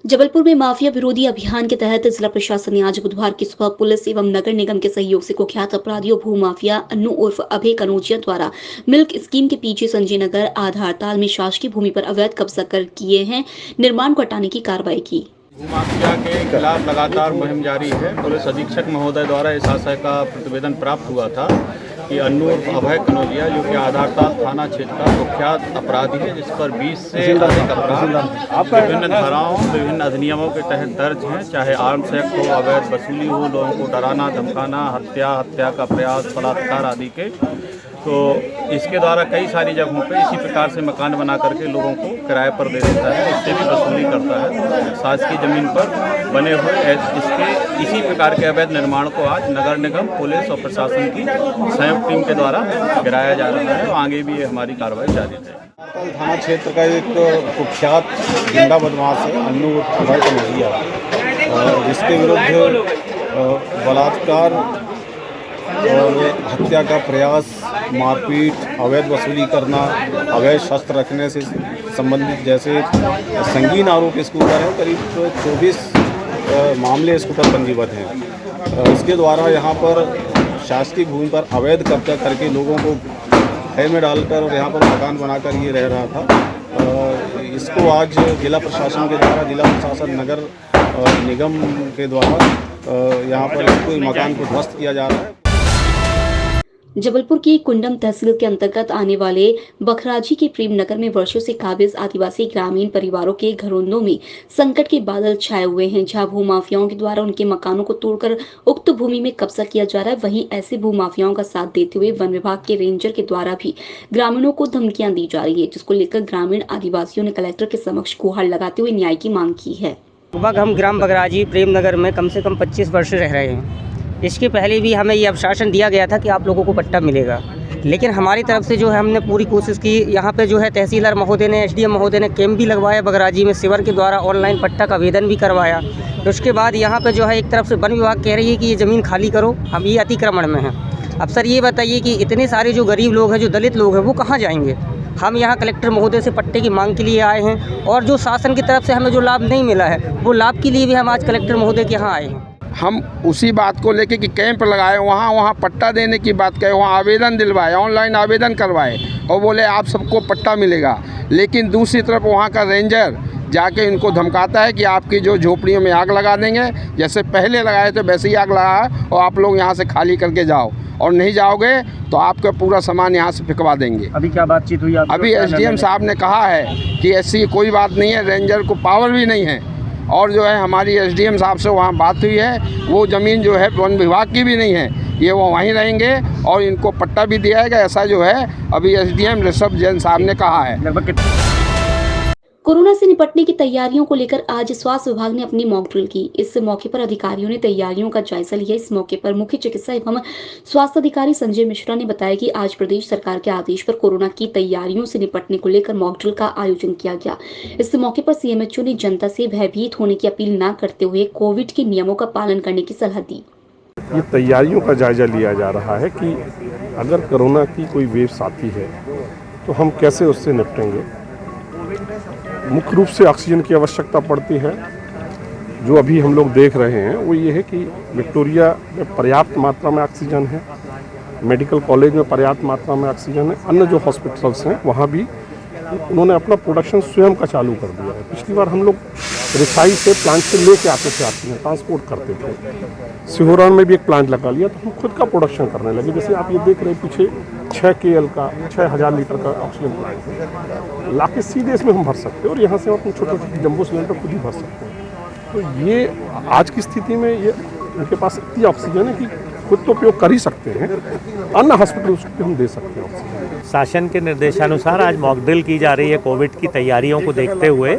जबलपुर में माफिया विरोधी अभियान के तहत जिला प्रशासन ने आज बुधवार की सुबह पुलिस एवं नगर निगम के सहयोग से कुख्यात अपराधियों भू माफिया अन्नू उर्फ अभय कनौजिया द्वारा मिल्क स्कीम के पीछे संजय नगर आधारताल में शासकीय भूमि पर अवैध कब्जा कर किए हैं निर्माण को हटाने की कार्रवाई की। भूमाफिया के खिलाफ लगातार मुहिम जारी है। पुलिस अधीक्षक महोदय द्वारा इस आशय का प्रतिवेदन प्राप्त हुआ था कि अन्नू अभय कनौजिया जो कि आधारताल थाना क्षेत्र का कुख्यात अपराधी है, जिस पर 20 से अधिक अपराध विभिन्न धाराओं विभिन्न अधिनियमों के तहत दर्ज हैं, चाहे आर्म्स एक्ट हो, अवैध वसूली हो, लोगों को डराना धमकाना, हत्या का प्रयास, बलात्कार आदि के। तो इसके द्वारा कई सारी जगहों पे इसी प्रकार से मकान बना करके लोगों को किराए पर दे देता है, इससे भी वसूली करता है। शासकीय ज़मीन पर बने हुए इसी प्रकार के अवैध निर्माण को आज नगर निगम, पुलिस और प्रशासन की संयुक्त टीम के द्वारा गिराया जा रहा है और आगे भी ये हमारी कार्रवाई जारी रहेगी। थाना क्षेत्र का एक कुख्यात गुंडा बदमाश है अन्नू अभय कनौजिया, जिसके विरुद्ध बलात्कार और हत्या का प्रयास, मारपीट, अवैध वसूली करना, अवैध शस्त्र रखने से संबंधित जैसे संगीन आरोप इसके ऊपर है। करीब 24 मामले इसके ऊपर पंजीबद्ध हैं। इसके द्वारा यहाँ पर शासकीय भूमि पर अवैध कब्जा करके लोगों को भय में डालकर और यहाँ पर मकान बनाकर ये रह रहा था। इसको आज जिला प्रशासन के द्वारा, जिला प्रशासन नगर निगम के द्वारा यहाँ पर इसको मकान को ध्वस्त किया जा रहा है। जबलपुर की कुंडम तहसील के अंतर्गत आने वाले बखराजी के प्रेम नगर में वर्षों से काबिज आदिवासी ग्रामीण परिवारों के घरोंदों में संकट के बादल छाए हुए हैं, जहां भूमाफियाओं के द्वारा उनके मकानों को तोड़कर उक्त भूमि में कब्जा किया जा रहा है। वहीं ऐसे भूमाफियाओं का साथ देते हुए वन विभाग के रेंजर के द्वारा भी ग्रामीणों को धमकियां दी जा रही है, जिसको लेकर ग्रामीण आदिवासियों ने कलेक्टर के समक्ष गुहार लगाते हुए न्याय की मांग की है। लगभग हम ग्राम बखराजी प्रेम नगर में कम से कम 25 वर्ष रह रहे हैं। इसके पहले भी हमें ये आश्वासन दिया गया था कि आप लोगों को पट्टा मिलेगा, लेकिन हमारी तरफ से जो है हमने पूरी कोशिश की। यहाँ पे जो है तहसीलदार महोदय ने, एसडीएम महोदय ने कैंप भी लगवाया बखराजी में, शिविर के द्वारा ऑनलाइन पट्टा का आवेदन भी करवाया। तो उसके बाद यहाँ पे जो है एक तरफ से वन विभाग कह रही है कि ये ज़मीन खाली करो, हम ये अतिक्रमण में हैं। अब सर ये बताइए कि इतने सारे जो गरीब लोग हैं, जो दलित लोग हैं, वो कहाँ जाएंगे? हम यहाँ कलेक्टर महोदय से पट्टे की मांग के लिए आए हैं और जो शासन की तरफ से हमें जो लाभ नहीं मिला है, वो लाभ के लिए भी हम आज कलेक्टर महोदय के यहाँ आए हैं। हम उसी बात को लेके कि कैंप लगाए, वहाँ पट्टा देने की बात कहे, वहाँ आवेदन दिलवाए, ऑनलाइन आवेदन करवाए और बोले आप सबको पट्टा मिलेगा। लेकिन दूसरी तरफ वहाँ का रेंजर जाके इनको धमकाता है कि आपकी जो झोपड़ियों में आग लगा देंगे, जैसे पहले लगाए थे वैसे ही आग लगा और आप लोग यहाँ से खाली करके जाओ, और नहीं जाओगे तो आपका पूरा सामान यहाँ से फेंकवा देंगे। अभी क्या बातचीत हुई? अभी एसडीएम साहब ने कहा है कि ऐसी कोई बात नहीं है, रेंजर को पावर भी नहीं है। और जो है हमारी एसडीएम साहब से वहाँ बात हुई है, वो ज़मीन जो है वन विभाग की भी नहीं है, ये वो वहीं रहेंगे और इनको पट्टा भी दिया जाएगा, ऐसा जो है अभी एसडीएम ऋषभ जैन साहब ने कहा है। कोरोना से निपटने की तैयारियों को लेकर आज स्वास्थ्य विभाग ने अपनी मॉक ड्रिल की। इस मौके पर अधिकारियों ने तैयारियों का जायजा लिया। इस मौके पर मुख्य चिकित्सा एवं स्वास्थ्य अधिकारी संजय मिश्रा ने बताया कि आज प्रदेश सरकार के आदेश पर कोरोना की तैयारियों से निपटने को लेकर मॉक ड्रिल का आयोजन किया गया। इस मौके पर सीएमएचओ ने जनता से भयभीत होने की अपील न करते हुए कोविड के नियमों का पालन करने की सलाह दी। ये तैयारियों का जायजा लिया जा रहा है कि अगर कोरोना की कोई वेव आती है तो हम कैसे उससे निपटेंगे। मुख्य रूप से ऑक्सीजन की आवश्यकता पड़ती है। जो अभी हम लोग देख रहे हैं वो ये है कि विक्टोरिया में पर्याप्त मात्रा में ऑक्सीजन है, मेडिकल कॉलेज में पर्याप्त मात्रा में ऑक्सीजन है, अन्य जो हॉस्पिटल्स हैं वहाँ भी उन्होंने अपना प्रोडक्शन स्वयं का चालू कर दिया है। पिछली बार हम लोग रिसाई से प्लांट से लेके आते थे ऑक्सीजन, ट्रांसपोर्ट करते थे। सिहोरा में भी एक प्लांट लगा लिया तो हम खुद का प्रोडक्शन करने लगे। जैसे आप ये देख रहे हैं पीछे 6 KL का 6000 लीटर का ऑक्सीजन प्लांट है, लाके सीधे इसमें हम भर सकते हैं और यहाँ से हम अपने छोटे छोटे जम्बो सिलेंडर खुद ही भर सकते हैं। तो ये आज की स्थिति में ये उनके पास इतनी ऑक्सीजन है कि खुद तो उपयोग कर ही सकते हैं, अन्य हॉस्पिटल्स को हम दे सकते हैं ऑक्सीजन। शासन के निर्देशानुसार आज मॉक ड्रिल की जा रही है। कोविड की तैयारियों को देखते हुए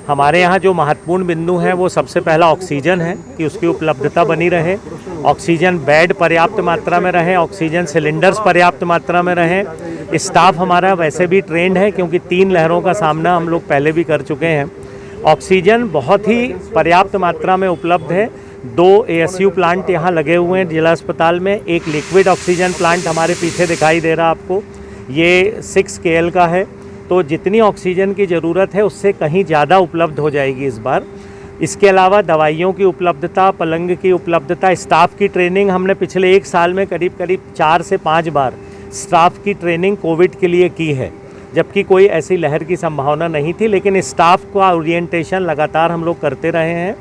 हमारे यहाँ जो महत्वपूर्ण बिंदु हैं वो सबसे पहला ऑक्सीजन है कि उसकी उपलब्धता बनी रहे, ऑक्सीजन बेड पर्याप्त मात्रा में रहे, ऑक्सीजन सिलेंडर्स पर्याप्त मात्रा में रहें। स्टाफ हमारा वैसे भी ट्रेंड है क्योंकि 3 लहरों का सामना हम लोग पहले भी कर चुके हैं। ऑक्सीजन बहुत ही पर्याप्त मात्रा में उपलब्ध है। 2 ASU प्लांट यहाँ लगे हुए हैं जिला अस्पताल में। एक लिक्विड ऑक्सीजन प्लांट हमारे पीछे दिखाई दे रहा आपको, ये 6 KL का है। तो जितनी ऑक्सीजन की ज़रूरत है उससे कहीं ज़्यादा उपलब्ध हो जाएगी इस बार। इसके अलावा दवाइयों की उपलब्धता, पलंग की उपलब्धता, स्टाफ की ट्रेनिंग हमने पिछले 1 साल में करीब 4 से 5 बार स्टाफ की ट्रेनिंग कोविड के लिए की है, जबकि कोई ऐसी लहर की संभावना नहीं थी, लेकिन स्टाफ का ओरिएंटेशन लगातार हम लोग करते रहे हैं।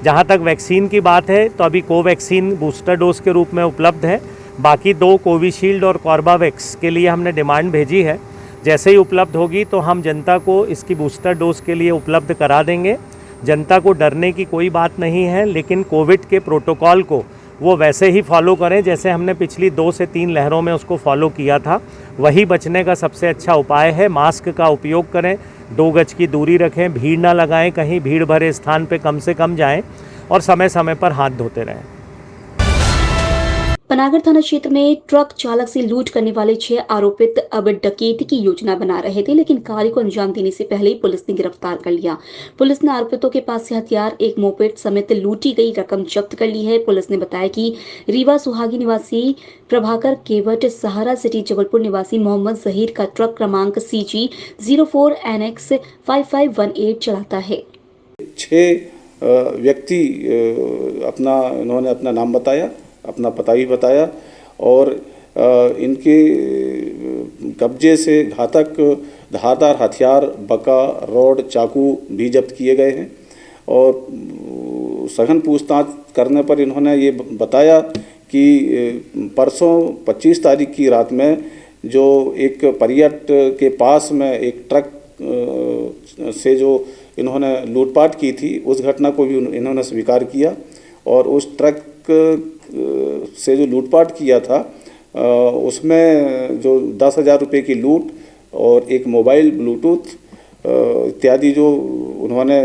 जहां तक वैक्सीन की बात है तो अभी कोवैक्सीन बूस्टर डोज के रूप में उपलब्ध है। बाकी 2 कोविशील्ड और कॉर्बावैक्स के लिए हमने डिमांड भेजी है। जैसे ही उपलब्ध होगी तो हम जनता को इसकी बूस्टर डोज के लिए उपलब्ध करा देंगे। जनता को डरने की कोई बात नहीं है, लेकिन कोविड के प्रोटोकॉल को वो वैसे ही फॉलो करें जैसे हमने पिछली 2 से 3 लहरों में उसको फॉलो किया था। वही बचने का सबसे अच्छा उपाय है। मास्क का उपयोग करें, 2 गज की दूरी रखें, भीड़ ना लगाएं, कहीं भीड़ भरे स्थान पे कम से कम जाएं और समय समय पर हाथ धोते रहें। पनागर थाना क्षेत्र में ट्रक चालक से लूट करने वाले 6 आरोपित अब डकैती की योजना बना रहे थे, लेकिन कार्य को अंजाम देने से पहले ही पुलिस ने गिरफ्तार कर लिया। पुलिस ने आरोपितों के पास से हथियार, एक मोपेड समेत लूटी गई रकम जब्त कर ली है। पुलिस ने बताया कि रीवा सुहागी निवासी प्रभाकर केवट, सहारा सिटी जबलपुर निवासी मोहम्मद जहीर का ट्रक क्रमांक CG 04NX 5518 चलाता है। 6 व्यक्ति इन्होंने अपना नाम बताया, अपना पता भी बताया और इनके कब्जे से घातक धारदार हथियार, बका, रॉड, चाकू भी जब्त किए गए हैं। और सघन पूछताछ करने पर इन्होंने ये बताया कि परसों 25 तारीख की रात में जो एक परियट के पास में एक ट्रक से जो इन्होंने लूटपाट की थी, उस घटना को भी इन्होंने स्वीकार किया। और उस ट्रक से जो लूटपाट किया था उसमें जो 10,000 रुपये की लूट और एक मोबाइल, ब्लूटूथ इत्यादि जो उन्होंने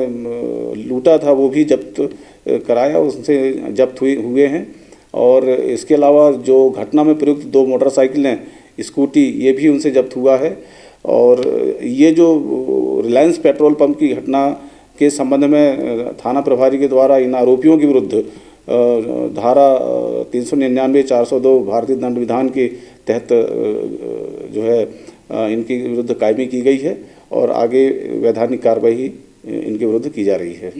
लूटा था वो भी जब्त कराया, उनसे जब्त हुए हैं। और इसके अलावा जो घटना में प्रयुक्त 2 मोटरसाइकिलें, स्कूटी, ये भी उनसे जब्त हुआ है। और ये जो रिलायंस पेट्रोल पंप की घटना के संबंध में थाना प्रभारी के द्वारा इन आरोपियों के विरुद्ध धारा 399, 402 भारतीय दंड विधान के तहत जो है इनके विरुद्ध कायमी की गई है और आगे वैधानिक कार्रवाई इनके विरुद्ध की जा रही है।